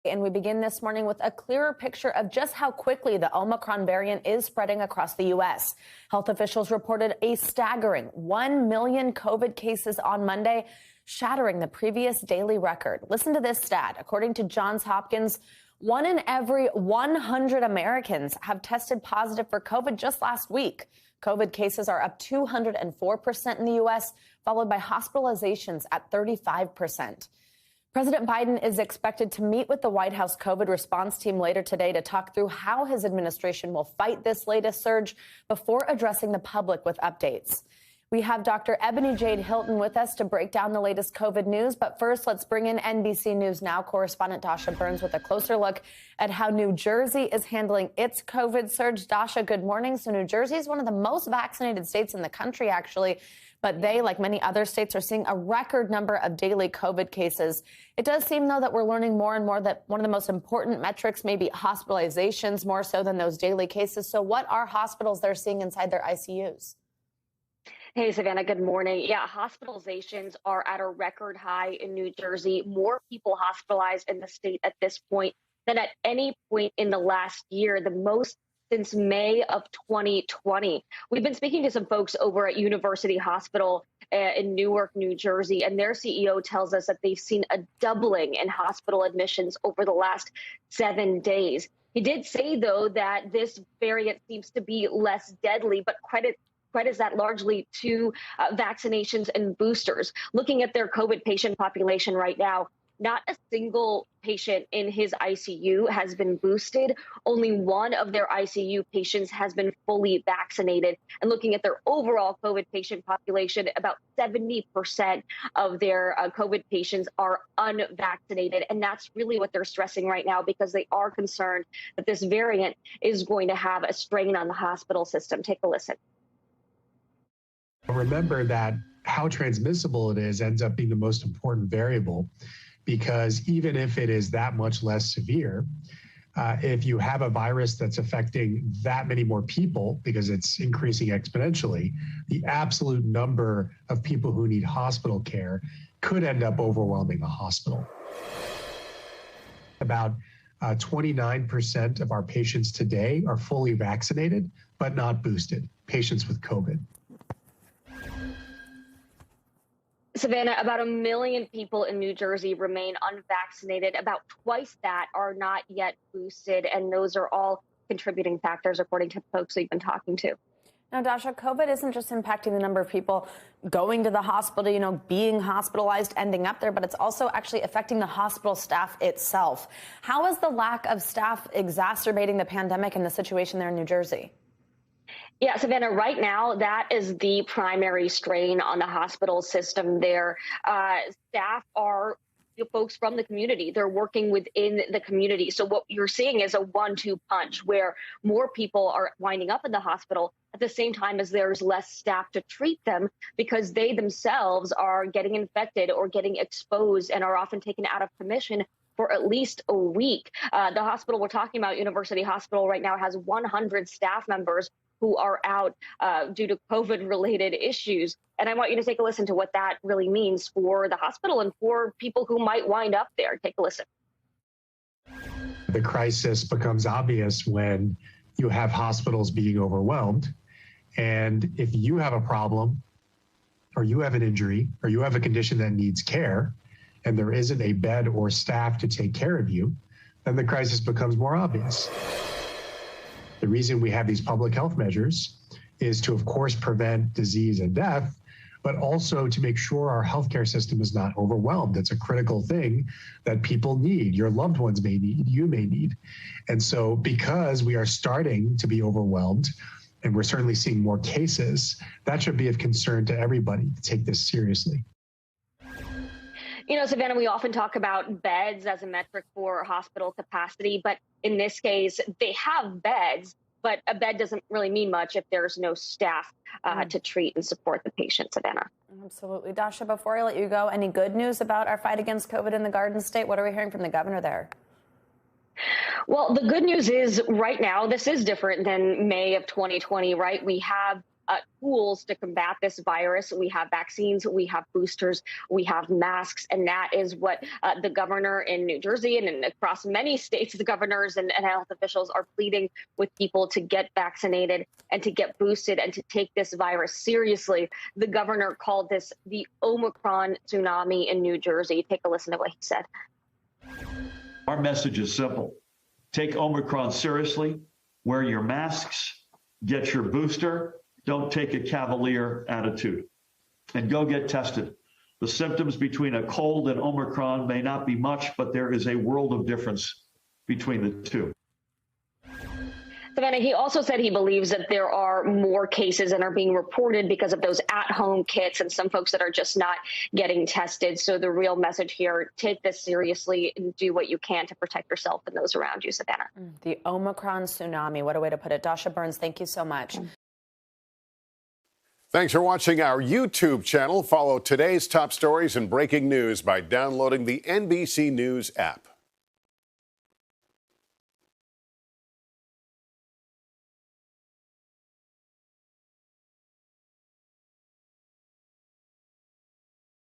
And we begin this morning with a clearer picture of just how quickly the Omicron variant is spreading across the U.S. Health officials reported a staggering 1 million COVID cases on Monday, shattering the previous daily record. Listen to this stat. According to Johns Hopkins, 1 in every 100 Americans have tested positive for COVID just last week. COVID cases are up 204% in the U.S., followed by hospitalizations at 35%. President Biden is expected to meet with the White House COVID response team later today to talk through how his administration will fight this latest surge before addressing the public with updates. We have Dr. Ebony Jade Hilton with us to break down the latest COVID news. But first, let's bring in NBC News Now correspondent Dasha Burns with a closer look at how New Jersey is handling its COVID surge. Dasha, good morning. So New Jersey is one of the most vaccinated states in the country, actually. But they, like many other states, are seeing a record number of daily COVID cases. It does seem, though, that we're learning more and more that one of the most important metrics may be hospitalizations more so than those daily cases. So what are hospitals they're seeing inside their ICUs? Hey, Savannah, good morning. Yeah, hospitalizations are at a record high in New Jersey. More people hospitalized in the state at this point than at any point in the last year, the most since May of 2020. We've been speaking to some folks over at University Hospital in Newark, New Jersey, and their CEO tells us that they've seen a doubling in hospital admissions over the last 7 days. He did say, though, that this variant seems to be less deadly, but credits that largely to vaccinations and boosters. Looking at their COVID patient population right now, not a single patient in his ICU has been boosted. Only one of their ICU patients has been fully vaccinated. And looking at their overall COVID patient population, about 70% of their COVID patients are unvaccinated. And that's really what they're stressing right now, because they are concerned that this variant is going to have a strain on the hospital system. Take a listen. Remember that how transmissible it is ends up being the most important variable, because even if it is that much less severe, if you have a virus that's affecting that many more people because it's increasing exponentially, the absolute number of people who need hospital care could end up overwhelming the hospital. About 29% of our patients today are fully vaccinated, but not boosted, patients with COVID. Savannah, about 1 million people in New Jersey remain unvaccinated. About twice that are not yet boosted, and those are all contributing factors, according to folks we've been talking to. Now, Dasha, COVID isn't just impacting the number of people going to the hospital, being hospitalized, ending up there, but it's also actually affecting the hospital staff itself. How is the lack of staff exacerbating the pandemic and the situation there in New Jersey? Yeah, Savannah, right now, that is the primary strain on the hospital system there. Staff are folks from the community. They're working within the community. So what you're seeing is a 1-2 punch where more people are winding up in the hospital at the same time as there's less staff to treat them, because they themselves are getting infected or getting exposed and are often taken out of commission for at least a week. The hospital we're talking about, University Hospital, right now has 100 staff members who are out due to COVID-related issues. And I want you to take a listen to what that really means for the hospital and for people who might wind up there. Take a listen. The crisis becomes obvious when you have hospitals being overwhelmed. And if you have a problem, or you have an injury, or you have a condition that needs care, and there isn't a bed or staff to take care of you, then the crisis becomes more obvious. The reason we have these public health measures is to, of course, prevent disease and death, but also to make sure our healthcare system is not overwhelmed. It's a critical thing that people need. Your loved ones may need, you may need. And so because we are starting to be overwhelmed, and we're certainly seeing more cases, that should be of concern to everybody to take this seriously. Savannah, we often talk about beds as a metric for hospital capacity, but in this case, they have beds, but a bed doesn't really mean much if there's no staff to treat and support the patient, Savannah. Absolutely. Dasha, before I let you go, any good news about our fight against COVID in the Garden State? What are we hearing from the governor there? Well, the good news is right now, this is different than May of 2020, right? We have tools to combat this virus. We have vaccines, we have boosters, we have masks, and that is what the governor in New Jersey and across many states, the governors and health officials are pleading with people to get vaccinated and to get boosted and to take this virus seriously. The governor called this the Omicron tsunami in New Jersey. Take a listen to what he said. Our message is simple. Take Omicron seriously, wear your masks, get your booster, don't take a cavalier attitude, and go get tested. The symptoms between a cold and Omicron may not be much, but there is a world of difference between the two. Savannah, he also said he believes that there are more cases and are being reported because of those at-home kits and some folks that are just not getting tested. So the real message here, take this seriously and do what you can to protect yourself and those around you, Savannah. The Omicron tsunami, what a way to put it. Dasha Burns, thank you so much. Thanks for watching our YouTube channel. Follow today's top stories and breaking news by downloading the NBC News app.